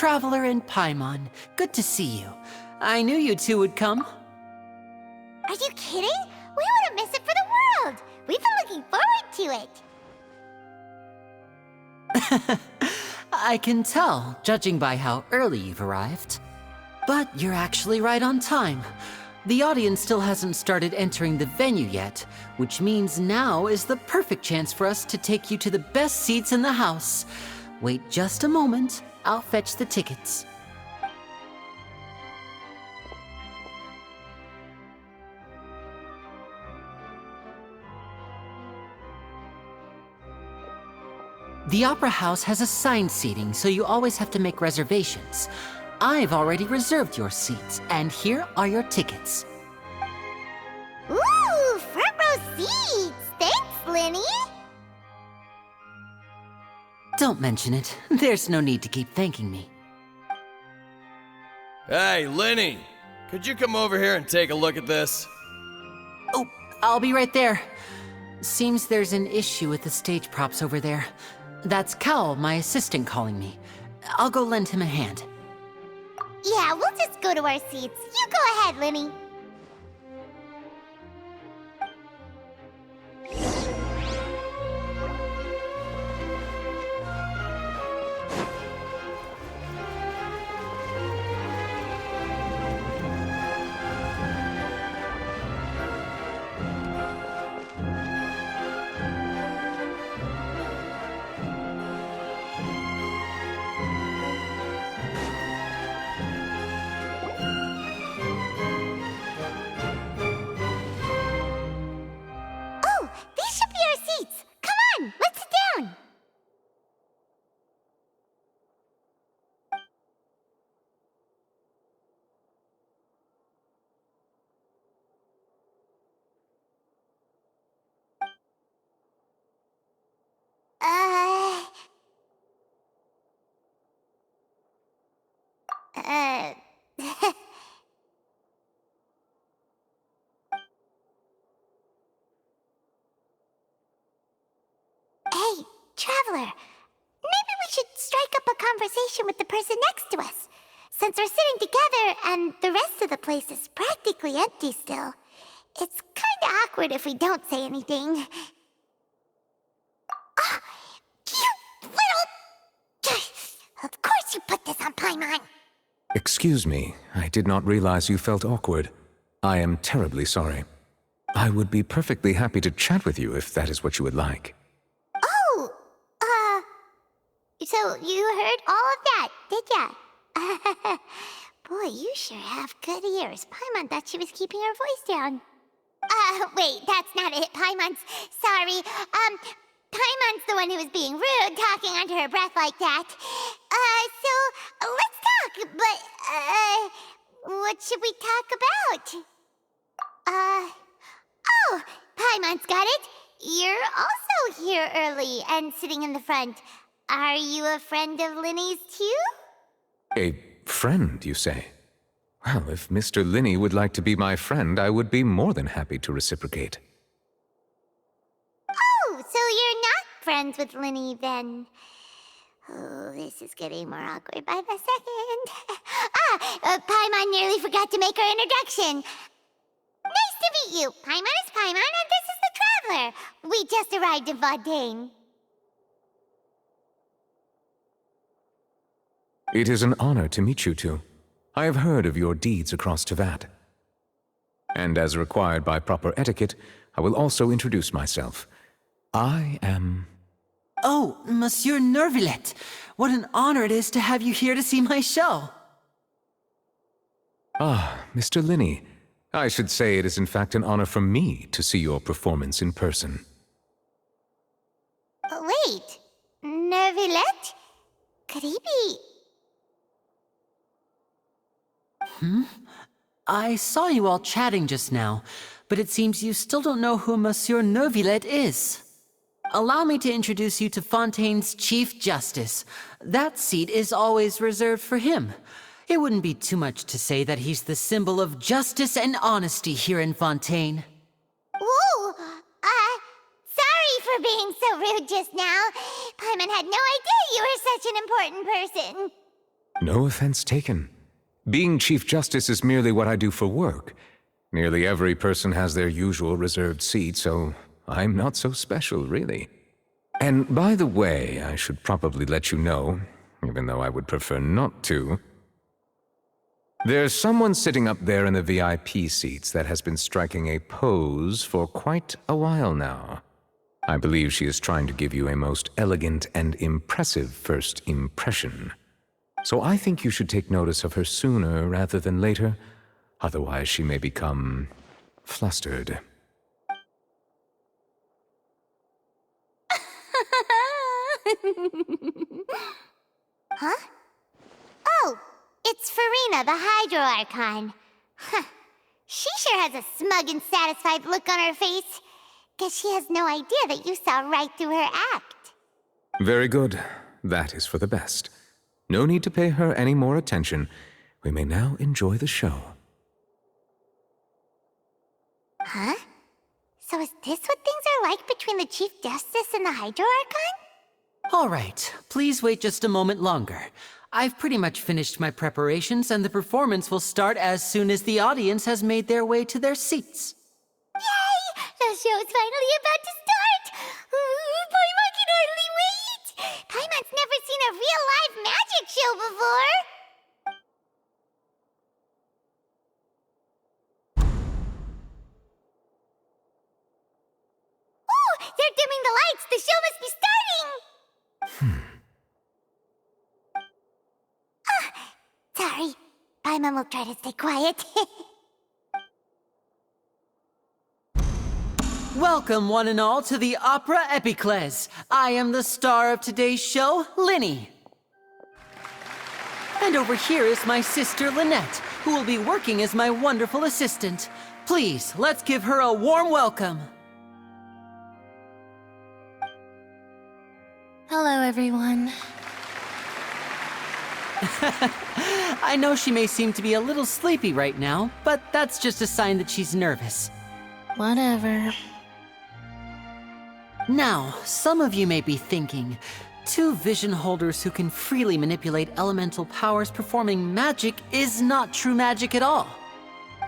Traveler and Paimon. Good to see you. I knew you two would come. Are you kidding? We wouldn't miss it for the world! We've been looking forward to it! I can tell, judging by how early you've arrived. But you're actually right on time. The audience still hasn't started entering the venue yet, which means now is the perfect chance for us to take you to the best seats in the house. Wait just a moment, I'll fetch the tickets. The Opera House has assigned seating, so you always have to make reservations. I've already reserved your seats, and here are your tickets. Ooh, front row seats! Thanks, Linny! Don't mention it. There's no need to keep thanking me. Hey, Linny! Could you come over here and take a look at this? Oh, I'll be right there. Seems there's an issue with the stage props over there. That's Cal, my assistant, calling me. I'll go lend him a hand. Yeah, we'll just go to our seats. You go ahead, Linny. Uh... Hey, Traveler. Maybe we should strike up a conversation with the person next to us. Since we're sitting together and the rest of the place is practically empty still, it's kinda awkward if we don't say anything. Oh, you little... Of course you put this on Paimon! Excuse me, I did not realize you felt awkward. I am terribly sorry. I would be perfectly happy to chat with you if that is what you would like. Oh, so you heard all of that, did ya? Boy, you sure have good ears. Paimon thought she was keeping her voice down. Wait, that's not it. Paimon's... Sorry. Paimon's the one who was being rude, talking under her breath like that. So, let's talk, but, what should we talk about? Oh, Paimon's got it. You're also here early and sitting in the front. Are you a friend of Linny's too? A friend, you say? Well, if Mr. Linny would like to be my friend, I would be more than happy to reciprocate. Oh, so you're not friends with Linny then? Oh, this is getting more awkward by the second. Paimon nearly forgot to make her introduction. Nice to meet you. Paimon is Paimon, and this is the Traveler. We just arrived in Fontaine. It is an honor to meet you two. I have heard of your deeds across Tevat. And as required by proper etiquette, I will also introduce myself. I am... Oh, Monsieur Nervillet. What an honor it is to have you here to see my show. Ah, Mr. Linny. I should say it is in fact an honor for me to see your performance in person. Wait, Nervillet? Could he be... I saw you all chatting just now, but it seems you still don't know who Monsieur Nervillet is. Allow me to introduce you to Fontaine's Chief Justice. That seat is always reserved for him. It wouldn't be too much to say that he's the symbol of justice and honesty here in Fontaine. Ooh, sorry for being so rude just now. Paimon had no idea you were such an important person. No offense taken. Being Chief Justice is merely what I do for work. Nearly every person has their usual reserved seat, so I'm not so special, really. And by the way, I should probably let you know, even though I would prefer not to. There's someone sitting up there in the VIP seats that has been striking a pose for quite a while now. I believe she is trying to give you a most elegant and impressive first impression. So I think you should take notice of her sooner rather than later, otherwise she may become flustered. Huh? Oh, it's Farina, the Hydro Archon. Huh. She sure has a smug and satisfied look on her face. Guess she has no idea that you saw right through her act. Very good. That is for the best. No need to pay her any more attention. We may now enjoy the show. Huh? So is this what things are like between the Chief Justice and the Hydro Archon? All right, please wait just a moment longer. I've pretty much finished my preparations, and the performance will start as soon as the audience has made their way to their seats. Yay! The show's finally about to start! Paimon can hardly wait! Paimon's never seen a real live magic show before! Ooh! They're dimming the lights! The show must be starting! Sorry. Paimon will try to stay quiet. Welcome, one and all, to the Opera Epiclese. I am the star of today's show, Linny. And over here is my sister, Lynette, who will be working as my wonderful assistant. Please, let's give her a warm welcome. Hello, everyone. I know she may seem to be a little sleepy right now, but that's just a sign that she's nervous. Whatever. Now, some of you may be thinking, two vision holders who can freely manipulate elemental powers performing magic is not true magic at all.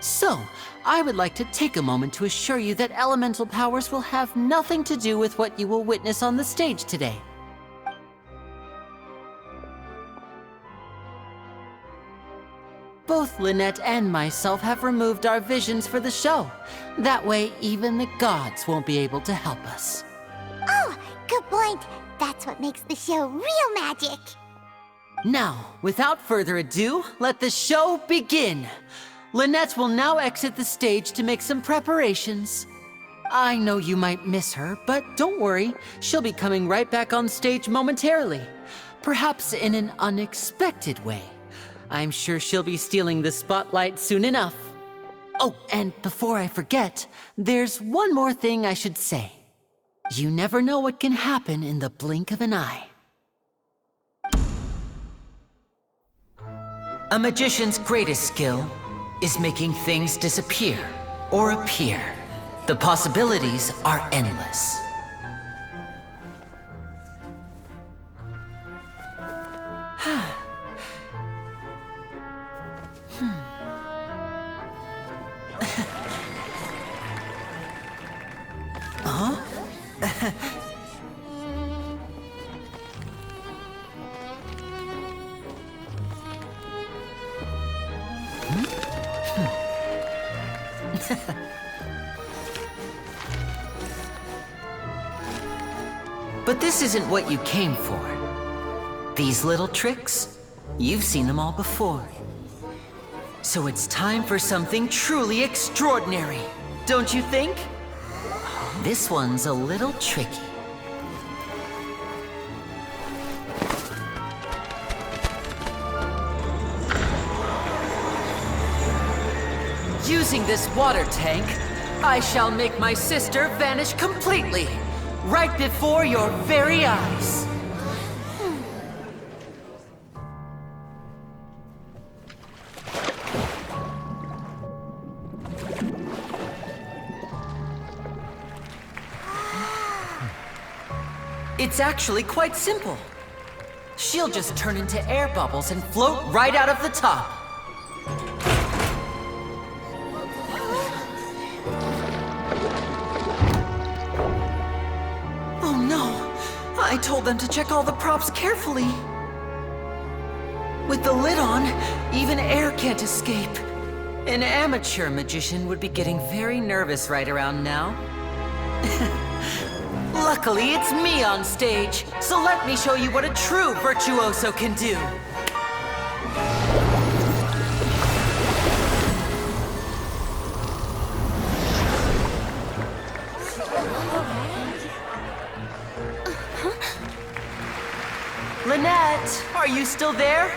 So, I would like to take a moment to assure you that elemental powers will have nothing to do with what you will witness on the stage today. Both Lynette and myself have removed our visions for the show. That way, even the gods won't be able to help us. Oh, good point. That's what makes the show real magic. Now, without further ado, let the show begin. Lynette will now exit the stage to make some preparations. I know you might miss her, but don't worry. She'll be coming right back on stage momentarily. Perhaps in an unexpected way. I'm sure she'll be stealing the spotlight soon enough. Oh, and before I forget, there's one more thing I should say. You never know what can happen in the blink of an eye. A magician's greatest skill is making things disappear or appear. The possibilities are endless. But this isn't what you came for. These little tricks, you've seen them all before. So it's time for something truly extraordinary, don't you think? This one's a little tricky. Using this water tank, I shall make my sister vanish completely, right before your very eyes. It's actually quite simple. She'll just turn into air bubbles and float right out of the top. Oh no! I told them to check all the props carefully. With the lid on, even air can't escape. An amateur magician would be getting very nervous right around now. Luckily, it's me on stage, so let me show you what a true virtuoso can do. Lynette, are you still there?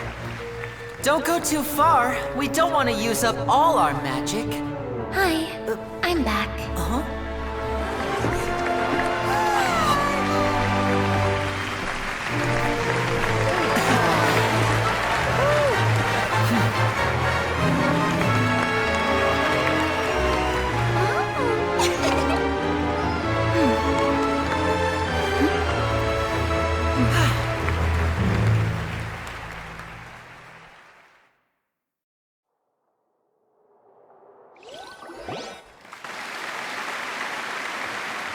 Don't go too far. We don't want to use up all our magic. Hi, I'm back. Uh-huh.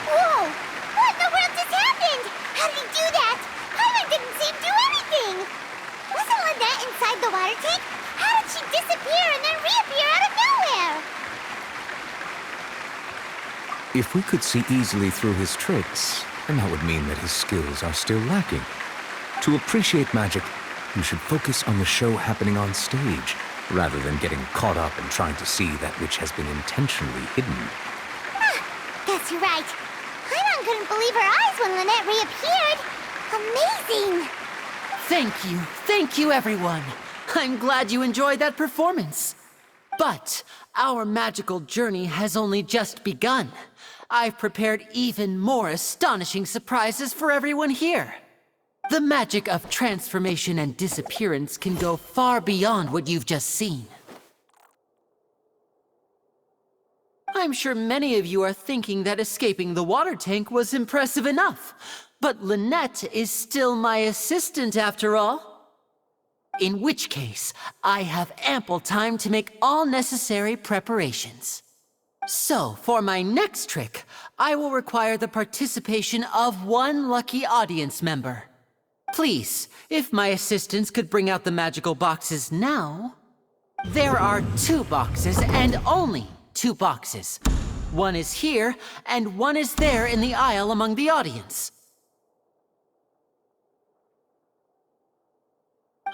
Whoa! What in the world just happened? How did he do that? Paimon didn't seem to do anything. Wasn't Lynette inside the water tank? How did she disappear and then reappear out of nowhere? If we could see easily through his tricks, then that would mean that his skills are still lacking. To appreciate magic, you should focus on the show happening on stage, rather than getting caught up in trying to see that which has been intentionally hidden. Guess you're right. Paimon couldn't believe her eyes when Lynette reappeared. Amazing! Thank you everyone. I'm glad you enjoyed that performance. But our magical journey has only just begun. I've prepared even more astonishing surprises for everyone here. The magic of transformation and disappearance can go far beyond what you've just seen. I'm sure many of you are thinking that escaping the water tank was impressive enough, but Lynette is still my assistant after all. In which case, I have ample time to make all necessary preparations. So, for my next trick, I will require the participation of one lucky audience member. Please, if my assistants could bring out the magical boxes now. There are 2 boxes, and only 2 boxes. One is here, and one is there in the aisle among the audience.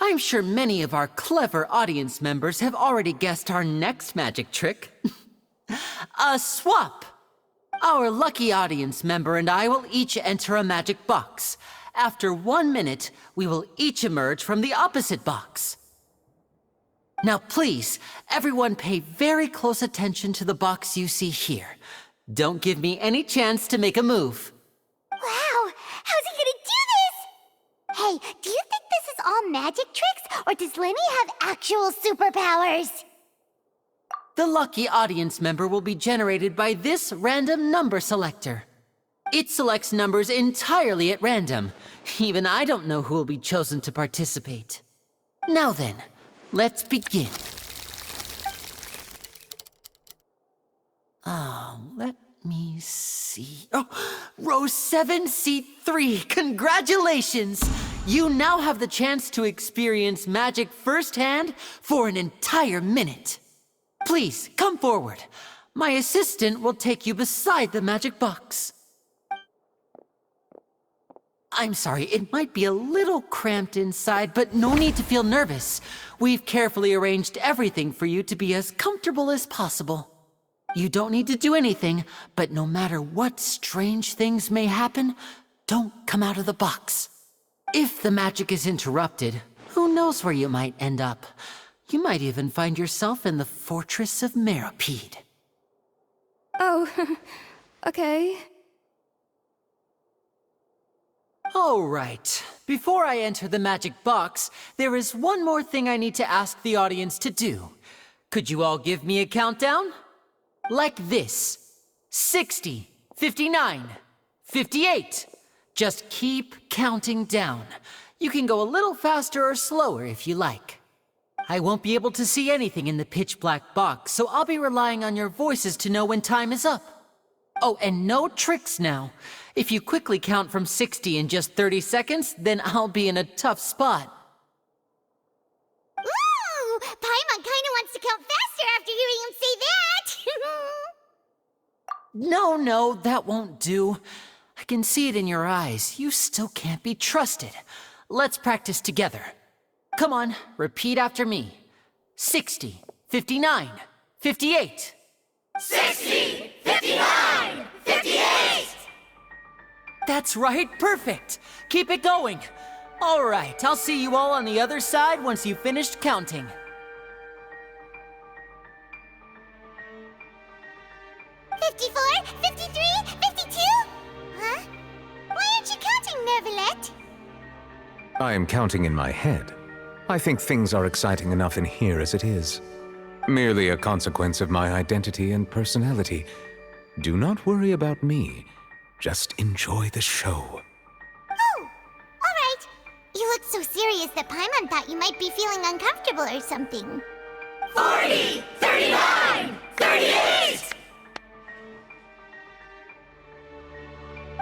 I'm sure many of our clever audience members have already guessed our next magic trick. A swap! Our lucky audience member and I will each enter a magic box. After 1 minute, we will each emerge from the opposite box. Now please, everyone pay very close attention to the box you see here. Don't give me any chance to make a move. Wow! How's he gonna do this? Hey, do you think this is all magic tricks, or does Lenny have actual superpowers? The lucky audience member will be generated by this random number selector. It selects numbers entirely at random. Even I don't know who will be chosen to participate. Now then, let's begin. Let me see. Oh, row 7, seat 3. Congratulations! You now have the chance to experience magic firsthand for an entire minute. Please, come forward. My assistant will take you beside the magic box. I'm sorry, it might be a little cramped inside, but no need to feel nervous. We've carefully arranged everything for you to be as comfortable as possible. You don't need to do anything, but no matter what strange things may happen, don't come out of the box. If the magic is interrupted, who knows where you might end up? You might even find yourself in the Fortress of Meropide. Oh, okay. All right. Before I enter the magic box, there is one more thing I need to ask the audience to do. Could you all give me a countdown? Like this. 60, 59, 58. Just keep counting down. You can go a little faster or slower if you like. I won't be able to see anything in the pitch black box, so I'll be relying on your voices to know when time is up. Oh, and no tricks now. If you quickly count from 60 in just 30 seconds, then I'll be in a tough spot. Ooh! Paimon kinda wants to count faster after hearing him say that! No, that won't do. I can see it in your eyes. You still can't be trusted. Let's practice together. Come on, repeat after me. 60, 59, 58. 60, 59, 58! That's right, perfect. Keep it going. All right, I'll see you all on the other side once you've finished counting. $54, $53, $52? Huh? Why aren't you counting, Nervalet? I am counting in my head. I think things are exciting enough in here as it is. Merely a consequence of my identity and personality. Do not worry about me. Just enjoy the show. Oh, all right. You look so serious that Paimon thought you might be feeling uncomfortable or something. 40, 39, 38!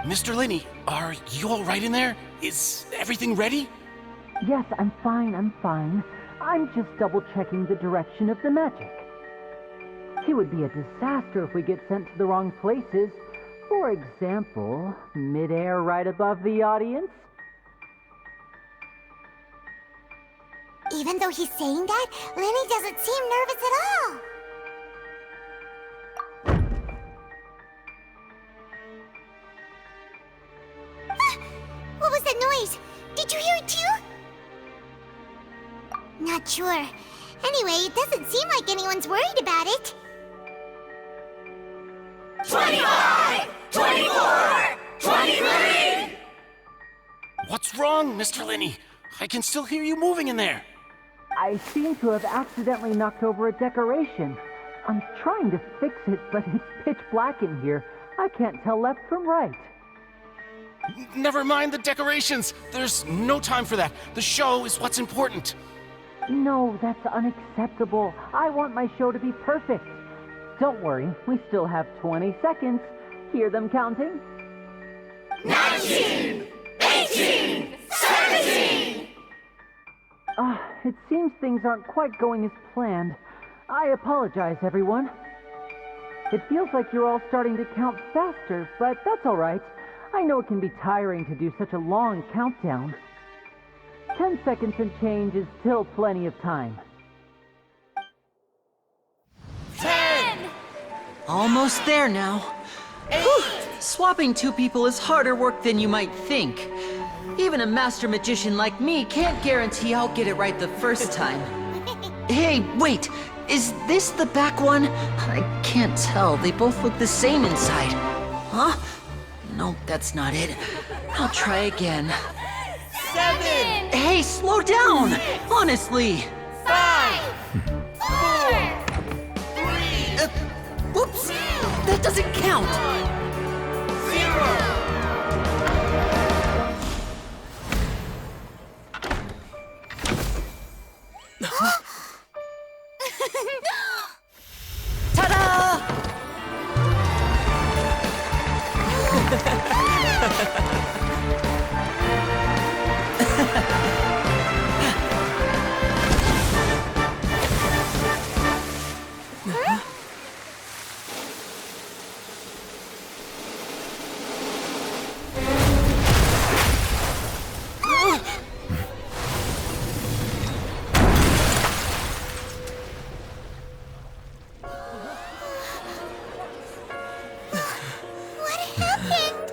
Mr. Linney, are you all right in there? Is everything ready? Yes, I'm fine. I'm just double-checking the direction of the magic. It would be a disaster if we get sent to the wrong places. For example, mid-air right above the audience. Even though he's saying that, Lenny doesn't seem nervous at all. What was that noise? Did you hear it too? Not sure. Anyway, it doesn't seem like anyone's worried about it. 25, 24, 23! What's wrong, Mr. Linney? I can still hear you moving in there. I seem to have accidentally knocked over a decoration. I'm trying to fix it, but it's pitch black in here. I can't tell left from right. Never mind the decorations. There's no time for that. The show is what's important. No, that's unacceptable. I want my show to be perfect. Don't worry, we still have 20 seconds. Hear them counting? 19, 18, 17! It seems things aren't quite going as planned. I apologize, everyone. It feels like you're all starting to count faster, but that's all right. I know it can be tiring to do such a long countdown. 10 seconds and change is still plenty of time. 10! Almost there now. Whew. Swapping two people is harder work than you might think. Even a master magician like me can't guarantee I'll get it right the first time. Hey, wait! Is this the back one? I can't tell. They both look the same inside. Huh? No, that's not it. I'll try again. 7! Hey, slow down! Honestly! 5! 4! 3! Whoops! That doesn't count! 0! Ta-da! What happened?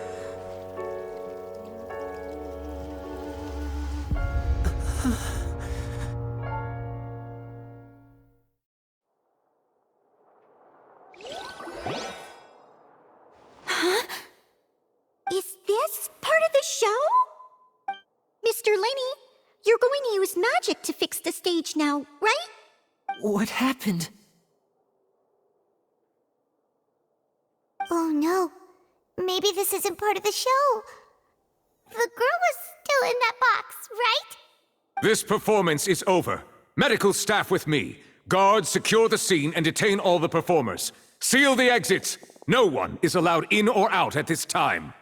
Is this part of the show? Mr. Linney, you're going to use magic to fix the stage now, right? What happened? Oh no. Maybe this isn't part of the show. The girl was still in that box, right? This performance is over. Medical staff with me. Guards, secure the scene and detain all the performers. Seal the exits. No one is allowed in or out at this time.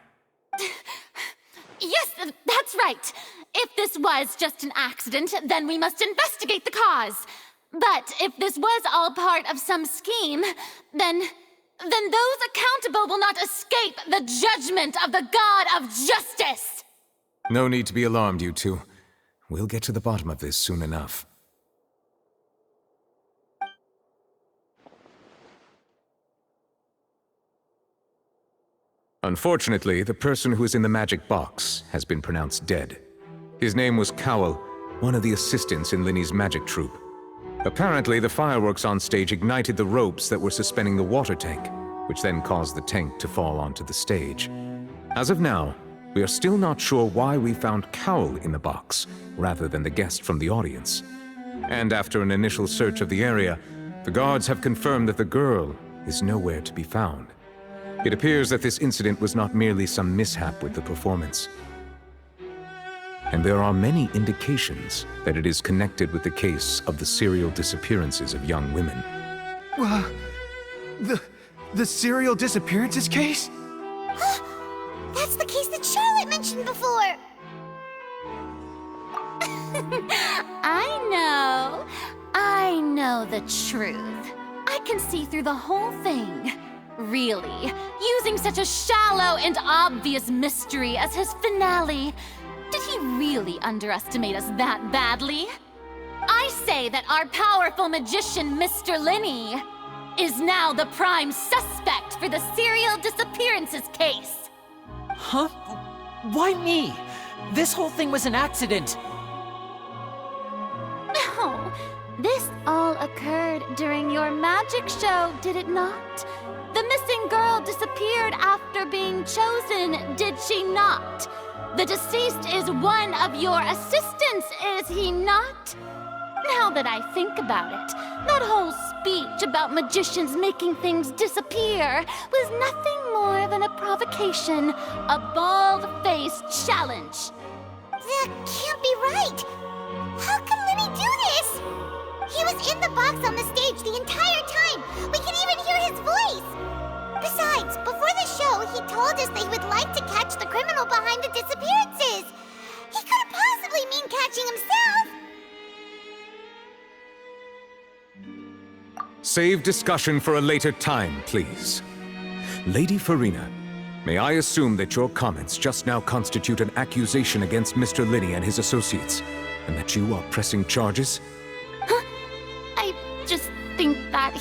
Yes, that's right. If this was just an accident, then we must investigate the cause. But if this was all part of some scheme, then those accountable will not escape the judgment of the God of Justice! No need to be alarmed, you two. We'll get to the bottom of this soon enough. Unfortunately, the person who is in the magic box has been pronounced dead. His name was Cowell, one of the assistants in Linny's magic troupe. Apparently, the fireworks on stage ignited the ropes that were suspending the water tank, which then caused the tank to fall onto the stage. As of now, we are still not sure why we found Cowell in the box, rather than the guest from the audience. And after an initial search of the area, the guards have confirmed that the girl is nowhere to be found. It appears that this incident was not merely some mishap with the performance. And there are many indications that it is connected with the case of the serial disappearances of young women. The serial disappearances case? That's the case that Charlotte mentioned before! I know the truth. I can see through the whole thing. Really, using such a shallow and obvious mystery as his finale. Did he really underestimate us that badly? I say that our powerful magician, Mr. Linny, is now the prime suspect for the serial disappearances case. Huh? Why me? This whole thing was an accident. No, this all occurred during your magic show, did it not? The missing girl disappeared after being chosen, did she not? The deceased is one of your assistants, is he not? Now that I think about it, that whole speech about magicians making things disappear was nothing more than a provocation, a bald-faced challenge. That can't be right! How could Linny do this? He was in the box on the stage the entire time! We can even hear his voice! Besides, before the show, he told us that he would like to catch the criminal behind the disappearances! He couldn't possibly mean catching himself! Save discussion for a later time, please. Lady Farina, may I assume that your comments just now constitute an accusation against Mr. Linny and his associates, and that you are pressing charges? I just think that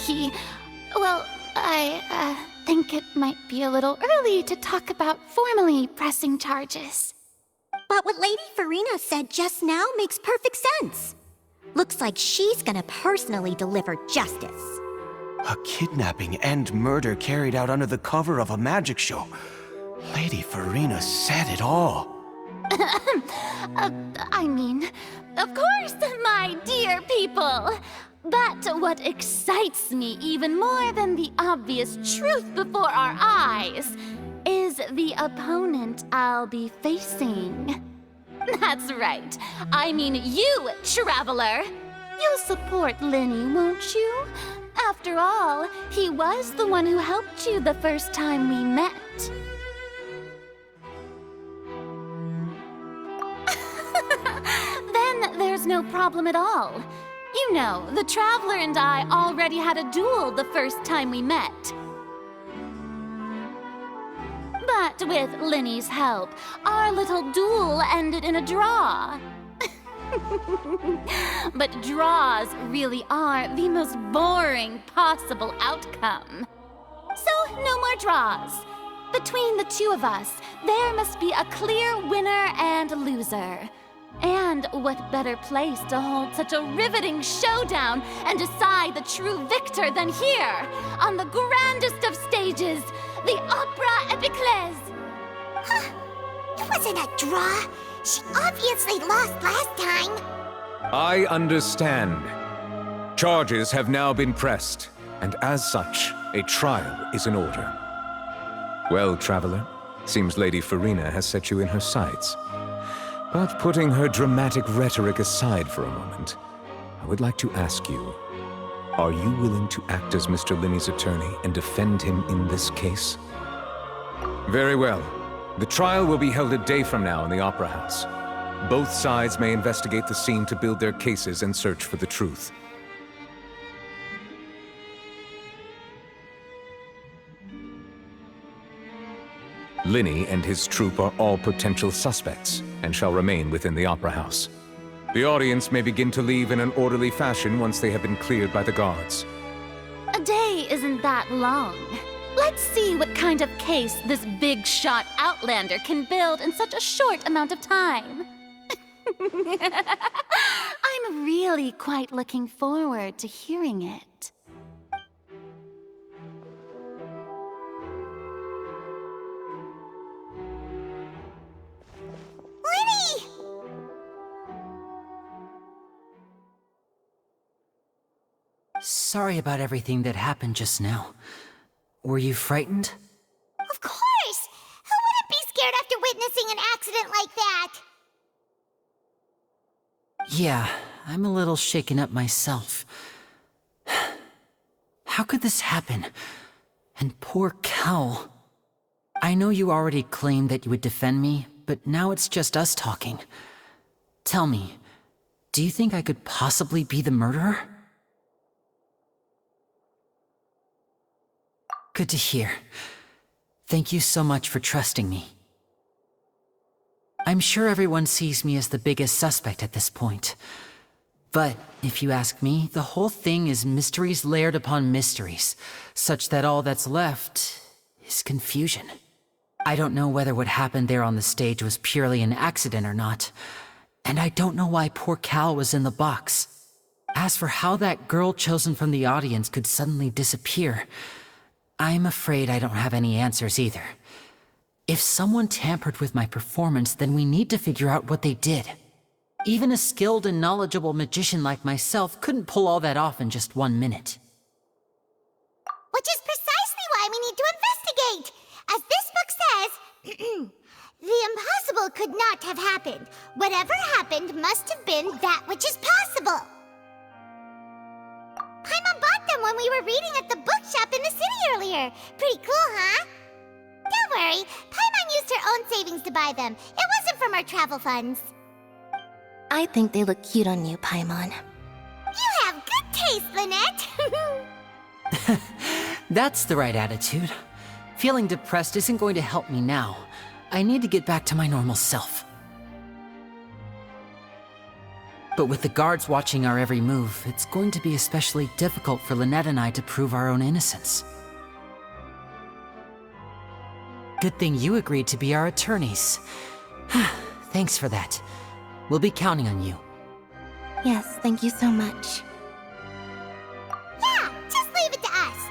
I think it might be a little early to talk about formally pressing charges. But what Lady Farina said just now makes perfect sense. Looks like she's gonna personally deliver justice. A kidnapping and murder carried out under the cover of a magic show. Lady Farina said it all. I mean, of course, my dear people. But what excites me even more than the obvious truth before our eyes is the opponent I'll be facing. That's right. I mean you, Traveler. You'll support Linny, won't you? After all, he was the one who helped you the first time we met. Then there's no problem at all. You know, the Traveler and I already had a duel the first time we met. But with Linny's help, our little duel ended in a draw. But draws really are the most boring possible outcome. So, no more draws. Between the two of us, there must be a clear winner and loser. And what better place to hold such a riveting showdown and decide the true victor than here, on the grandest of stages, the Opera Epiclese. Huh. It wasn't a draw. She obviously lost last time. I understand. Charges have now been pressed, and as such, a trial is in order. Well, Traveler, Seems Lady Farina has set you in her sights. But putting her dramatic rhetoric aside for a moment, I would like to ask you, are you willing to act as Mr. Linney's attorney and defend him in this case? Very well. The trial will be held a day from now in the Opera House. Both sides may investigate the scene to build their cases and search for the truth. Linney and his troupe are all potential suspects and shall remain within the Opera House. The audience may begin to leave in an orderly fashion once they have been cleared by the guards. A day isn't that long. Let's see what kind of case this big-shot outlander can build in such a short amount of time. I'm really quite looking forward to hearing it. Lenny! Sorry about everything that happened just now. Were you frightened? Of course! Who wouldn't be scared after witnessing an accident like that? Yeah, I'm a little shaken up myself. How could this happen? And poor Cal. I know you already claimed that you would defend me, but now it's just us talking. Tell me, do you think I could possibly be the murderer? Good to hear. Thank you so much for trusting me. I'm sure everyone sees me as the biggest suspect at this point. But, if you ask me, the whole thing is mysteries layered upon mysteries, such that all that's left is confusion. I don't know whether what happened there on the stage was purely an accident or not, and I don't know why poor Cal was in the box. As for how that girl chosen from the audience could suddenly disappear, I'm afraid I don't have any answers either. If someone tampered with my performance, then we need to figure out what they did. Even a skilled and knowledgeable magician like myself couldn't pull all that off in just 1 minute. Which is precisely why we need to investigate! As this book says, the impossible could not have happened. Whatever happened must have been that which is possible. Paimon bought them when we were reading at the bookshop in the city earlier. Pretty cool, huh? Don't worry, Paimon used her own savings to buy them. It wasn't from our travel funds. I think they look cute on you, Paimon. You have good taste, Lynette! That's the right attitude. Feeling depressed isn't going to help me now. I need to get back to my normal self. But with the guards watching our every move, it's going to be especially difficult for Lynette and I to prove our own innocence. Good thing you agreed to be our attorneys. Thanks for that. We'll be counting on you. Yes, thank you so much. Yeah, just leave it to us.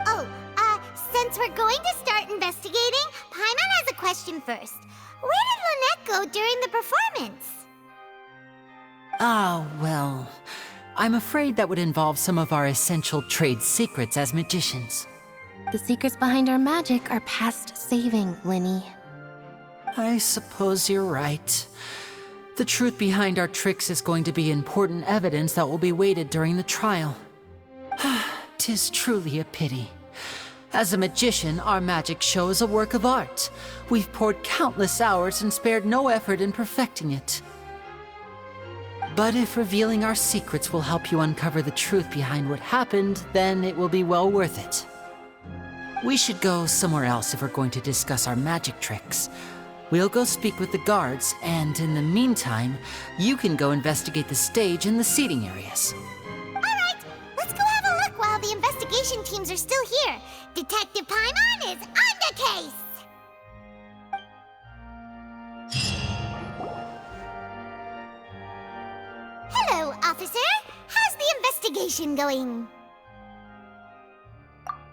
Oh, since we're going to start investigating, Paimon has a question first. Where did Lynette go during the performance? Ah, well, I'm afraid that would involve some of our essential trade secrets as magicians. The secrets behind our magic are past saving, Linny. I suppose you're right. The truth behind our tricks is going to be important evidence that will be weighted during the trial. 'Tis truly a pity. As a magician, our magic show is a work of art. We've poured countless hours and spared no effort in perfecting it. But if revealing our secrets will help you uncover the truth behind what happened, then it will be well worth it. We should go somewhere else if we're going to discuss our magic tricks. We'll go speak with the guards, and in the meantime, you can go investigate the stage and the seating areas. Alright, let's go have a look while the investigation teams are still here. Detective Paimon is on the case! Hello, officer. How's the investigation going?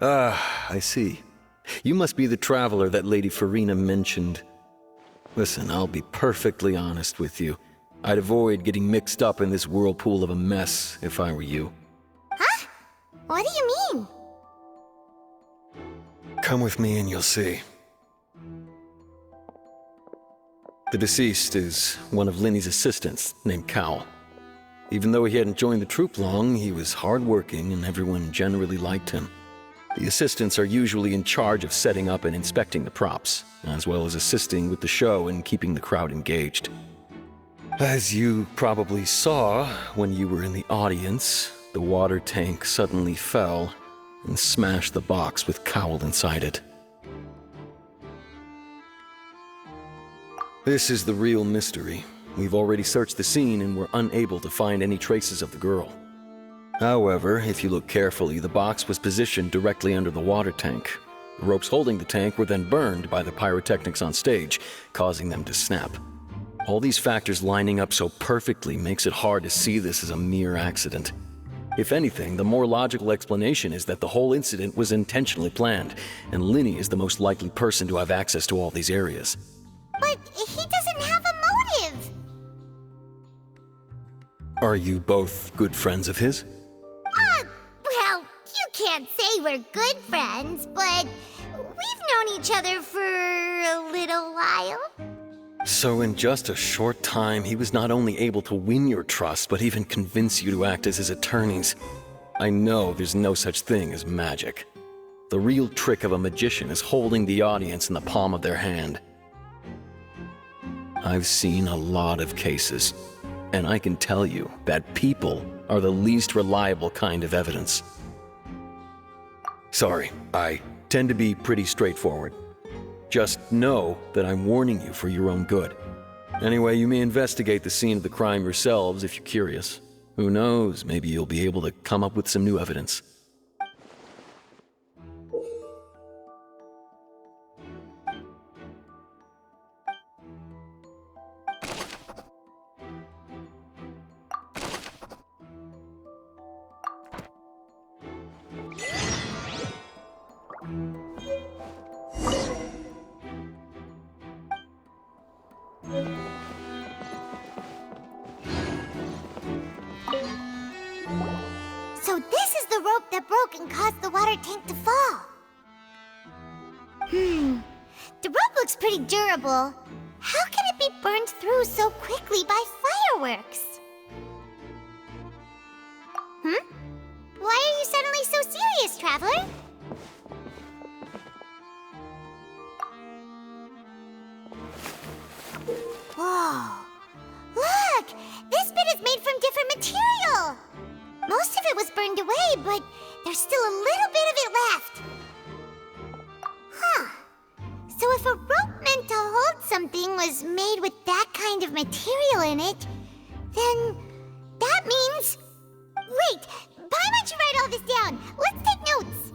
Ah, I see. You must be the traveler that Lady Farina mentioned. Listen, I'll be perfectly honest with you. I'd avoid getting mixed up in this whirlpool of a mess if I were you. Huh? What do you mean? Come with me and you'll see. The deceased is one of Linny's assistants, named Cal. Even though he hadn't joined the troupe long, he was hardworking and everyone generally liked him. The assistants are usually in charge of setting up and inspecting the props, as well as assisting with the show and keeping the crowd engaged. As you probably saw when you were in the audience, the water tank suddenly fell and smashed the box with Cowl inside it. This is the real mystery. We've already searched the scene and were unable to find any traces of the girl. However, if you look carefully, the box was positioned directly under the water tank. The ropes holding the tank were then burned by the pyrotechnics on stage, causing them to snap. All these factors lining up so perfectly makes it hard to see this as a mere accident. If anything, the more logical explanation is that the whole incident was intentionally planned, and Linny is the most likely person to have access to all these areas. But he doesn't have a motive! Are you both good friends of his? Well, you can't say we're good friends, but we've known each other for a little while. So in just a short time, he was not only able to win your trust, but even convince you to act as his attorneys. I know there's no such thing as magic. The real trick of a magician is holding the audience in the palm of their hand. I've seen a lot of cases, and I can tell you that people are the least reliable kind of evidence. Sorry, I tend to be pretty straightforward. Just know that I'm warning you for your own good. Anyway, you may investigate the scene of the crime yourselves if you're curious. Who knows, maybe you'll be able to come up with some new evidence. So this is the rope that broke and caused the water tank to fall. The rope looks pretty durable. How can it be burned through so quickly by fireworks? Why are you suddenly so serious, Traveler? Whoa! Look! This bit is made from different material! Most of it was burned away, but there's still a little bit of it left. Huh. So if a rope meant to hold something was made with that kind of material in it, then that means... Wait! Why don't you write all this down? Let's take notes!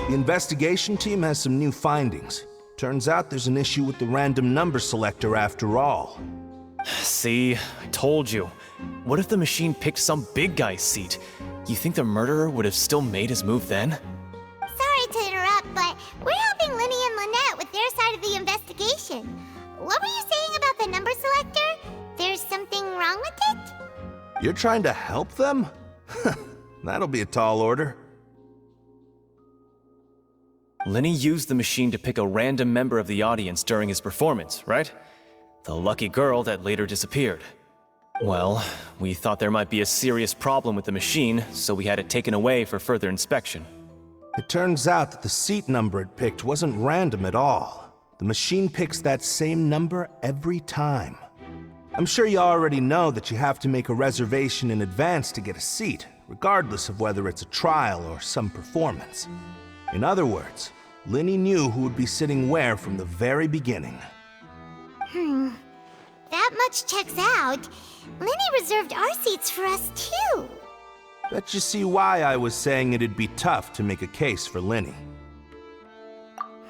The investigation team has some new findings. Turns out there's an issue with the random number selector after all. See, I told you. What if the machine picked some big guy's seat? You think the murderer would have still made his move then? Sorry to interrupt, but we're helping Linny and Lynette with their side of the investigation. What were you saying about the number selector? There's something wrong with it? You're trying to help them? That'll be a tall order. Linny used the machine to pick a random member of the audience during his performance, right? The lucky girl that later disappeared. Well, we thought there might be a serious problem with the machine, so we had it taken away for further inspection. It turns out that the seat number it picked wasn't random at all. The machine picks that same number every time. I'm sure you already know that you have to make a reservation in advance to get a seat, regardless of whether it's a trial or some performance. In other words, Linny knew who would be sitting where from the very beginning. That much checks out. Linny reserved our seats for us too. Bet you see why I was saying it'd be tough to make a case for Linny.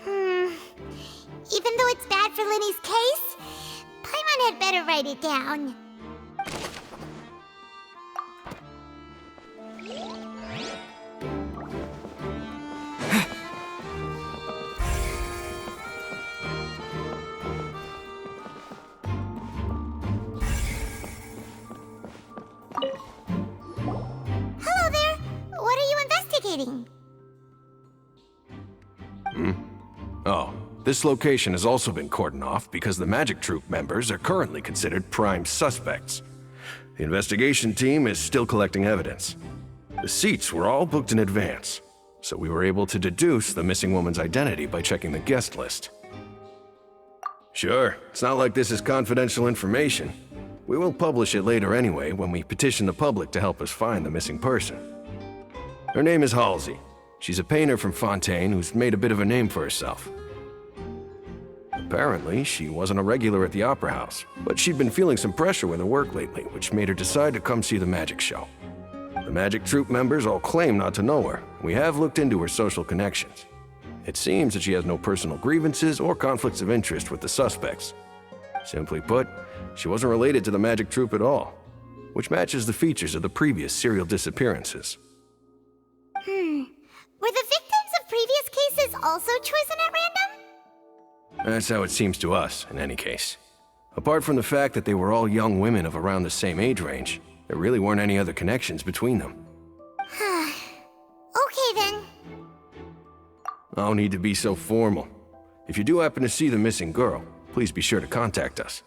Even though it's bad for Linny's case, Paimon had better write it down. Hello there. What are you investigating? Oh, this location has also been cordoned off because the Magic Troop members are currently considered prime suspects. The investigation team is still collecting evidence. The seats were all booked in advance, so we were able to deduce the missing woman's identity by checking the guest list. Sure, it's not like this is confidential information. We will publish it later anyway when we petition the public to help us find the missing person. Her name is Halsey. She's a painter from Fontaine who's made a bit of a name for herself. Apparently, she wasn't a regular at the Opera House, but she'd been feeling some pressure with her work lately, which made her decide to come see the magic show. The Magic Troop members all claim not to know her. We have looked into her social connections. It seems that she has no personal grievances or conflicts of interest with the suspects. Simply put, she wasn't related to the Magic Troop at all, which matches the features of the previous serial disappearances. Were the victims of previous cases also chosen at random? That's how it seems to us, in any case. Apart from the fact that they were all young women of around the same age range, there really weren't any other connections between them. Okay then. No need to be so formal. If you do happen to see the missing girl, please be sure to contact us.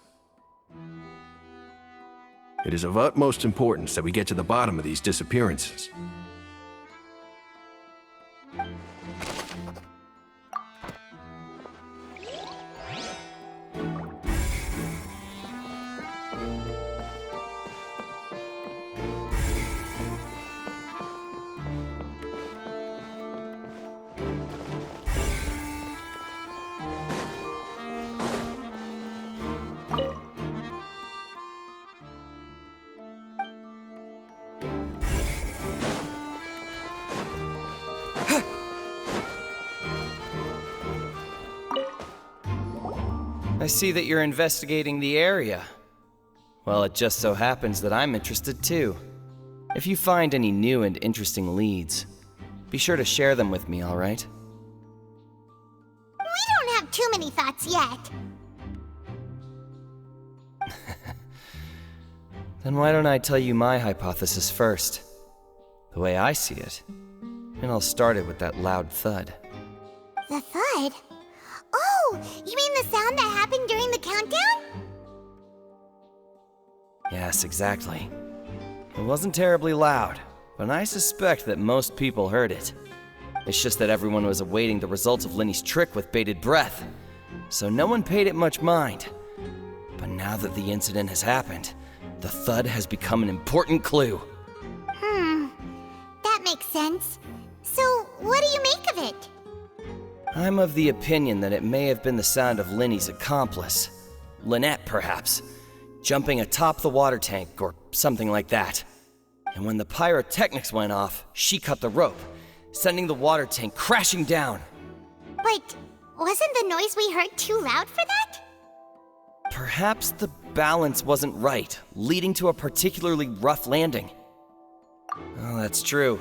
It is of utmost importance that we get to the bottom of these disappearances. I see that you're investigating the area. Well, it just so happens that I'm interested too. If you find any new and interesting leads, be sure to share them with me, all right? We don't have too many thoughts yet. Then why don't I tell you my hypothesis first? The way I see it. And I'll start it with that loud thud. The thud? Oh, you mean the sound that happened during the countdown? Yes, exactly. It wasn't terribly loud, but I suspect that most people heard it. It's just that everyone was awaiting the results of Lenny's trick with bated breath, so no one paid it much mind. But now that the incident has happened, the thud has become an important clue. That makes sense. So, what do you make of it? I'm of the opinion that it may have been the sound of Lenny's accomplice. Lynette, perhaps. Jumping atop the water tank or something like that. And when the pyrotechnics went off, she cut the rope, sending the water tank crashing down. But wasn't the noise we heard too loud for that? Perhaps the balance wasn't right, leading to a particularly rough landing. Oh, that's true.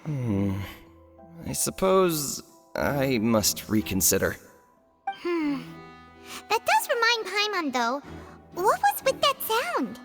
I suppose I must reconsider. That does remind Paimon, though. What was with that sound?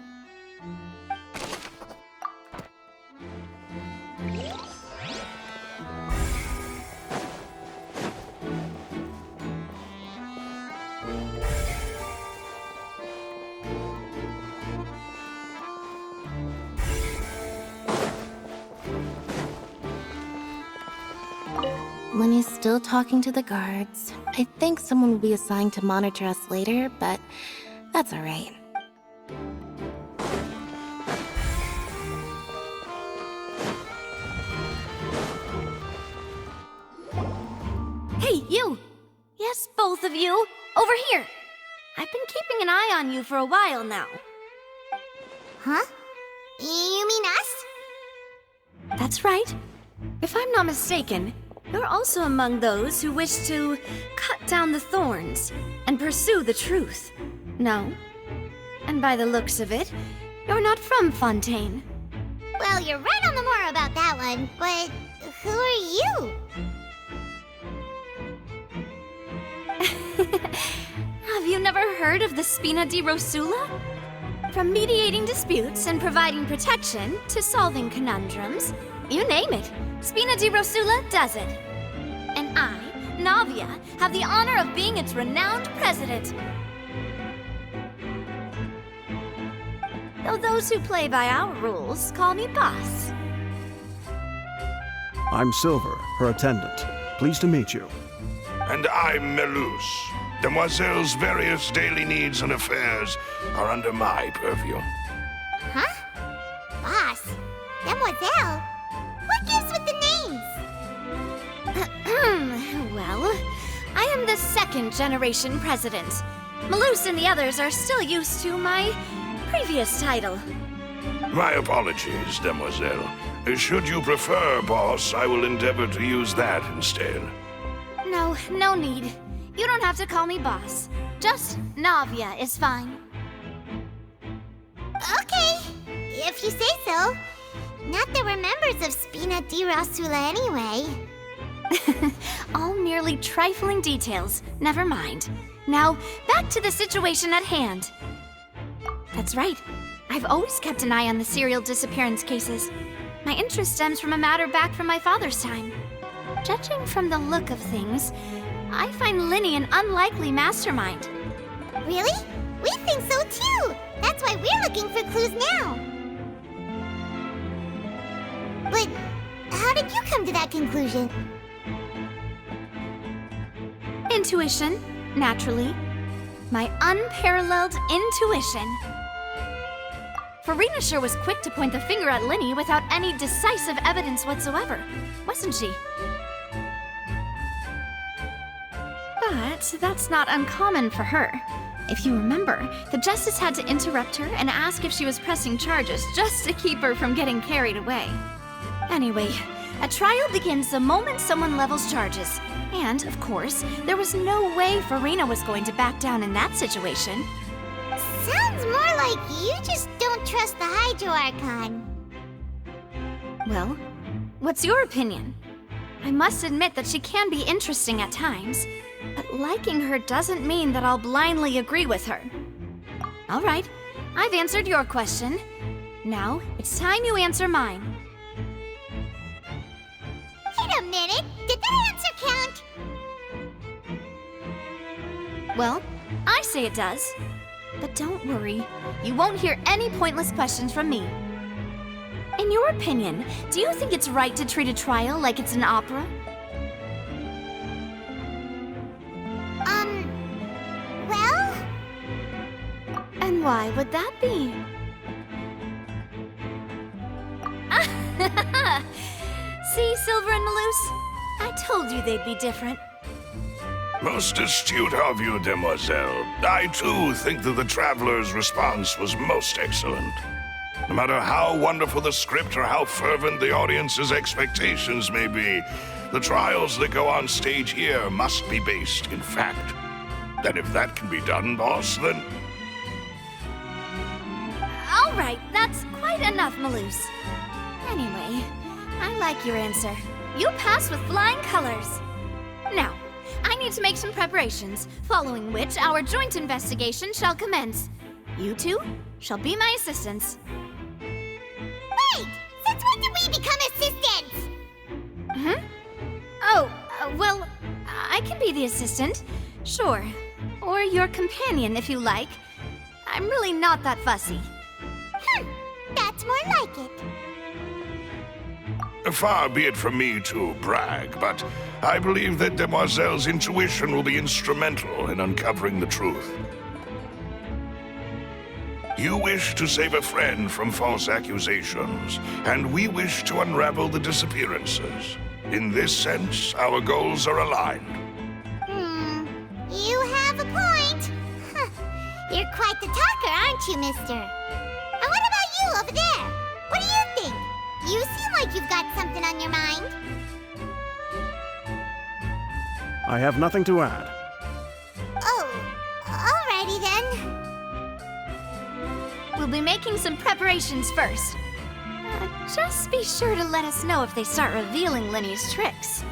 Lenny's still talking to the guards. I think someone will be assigned to monitor us later, but that's alright. Hey, you! Yes, both of you! Over here! I've been keeping an eye on you for a while now. Huh? You mean us? That's right. If I'm not mistaken, you're also among those who wish to cut down the thorns and pursue the truth. No? And by the looks of it, you're not from Fontaine. Well, you're right on the moor about that one, but who are you? Have you never heard of the Spina di Rosula? From mediating disputes and providing protection to solving conundrums, you name it, Spina di Rosula does it. And I, Navia, have the honor of being its renowned president. Though those who play by our rules call me boss. I'm Silver, her attendant. Pleased to meet you. And I'm Melus. Demoiselle's various daily needs and affairs are under my purview. Huh? Boss? Demoiselle? What gives with the names? Well, I am the second generation president. Melus and the others are still used to my previous title. My apologies, Demoiselle. Should you prefer, boss, I will endeavor to use that instead. No need. You don't have to call me boss. Just Navia is fine. Okay, if you say so. Not that we're members of Spina di Rosula anyway. All merely trifling details. Never mind. Now, back to the situation at hand. That's right. I've always kept an eye on the serial disappearance cases. My interest stems from a matter back from my father's time. Judging from the look of things, I find Linny an unlikely mastermind. Really? We think so too! That's why we're looking for clues now. But how did you come to that conclusion? Intuition, naturally. My unparalleled intuition. Farina sure was quick to point the finger at Linny without any decisive evidence whatsoever, wasn't she? But that's not uncommon for her. If you remember, the Justice had to interrupt her and ask if she was pressing charges just to keep her from getting carried away. Anyway, a trial begins the moment someone levels charges. And, of course, there was no way Farina was going to back down in that situation. Sounds more like you just don't trust the Hydro Archon. Well, what's your opinion? I must admit that she can be interesting at times, but liking her doesn't mean that I'll blindly agree with her. All right, I've answered your question. Now, it's time you answer mine. Wait a minute, did that answer count? Well, I say it does. But don't worry, you won't hear any pointless questions from me. In your opinion, do you think it's right to treat a trial like it's an opera? Well? And why would that be? See, Silver and Melus? I told you they'd be different. Most astute of you, Demoiselle. I, too, think that the Traveler's response was most excellent. No matter how wonderful the script or how fervent the audience's expectations may be, the trials that go on stage here must be based in fact. And if that can be done, boss, then... All right, that's quite enough, Melus. Anyway, I like your answer. You pass with flying colors. Now, I need to make some preparations, following which our joint investigation shall commence. You two shall be my assistants. Wait! Since when did we become assistants? Oh, well, I can be the assistant, sure. Or your companion, if you like. I'm really not that fussy. That's more like it. Far be it from me to brag, but I believe that Demoiselle's intuition will be instrumental in uncovering the truth. You wish to save a friend from false accusations, and we wish to unravel the disappearances. In this sense, our goals are aligned. You have a point. You're quite the talker, aren't you, mister? And what about you over there? What do you think? You seem like you've got something on your mind. I have nothing to add. Oh, alrighty then. will be making some preparations first. Just be sure to let us know if they start revealing Lenny's tricks.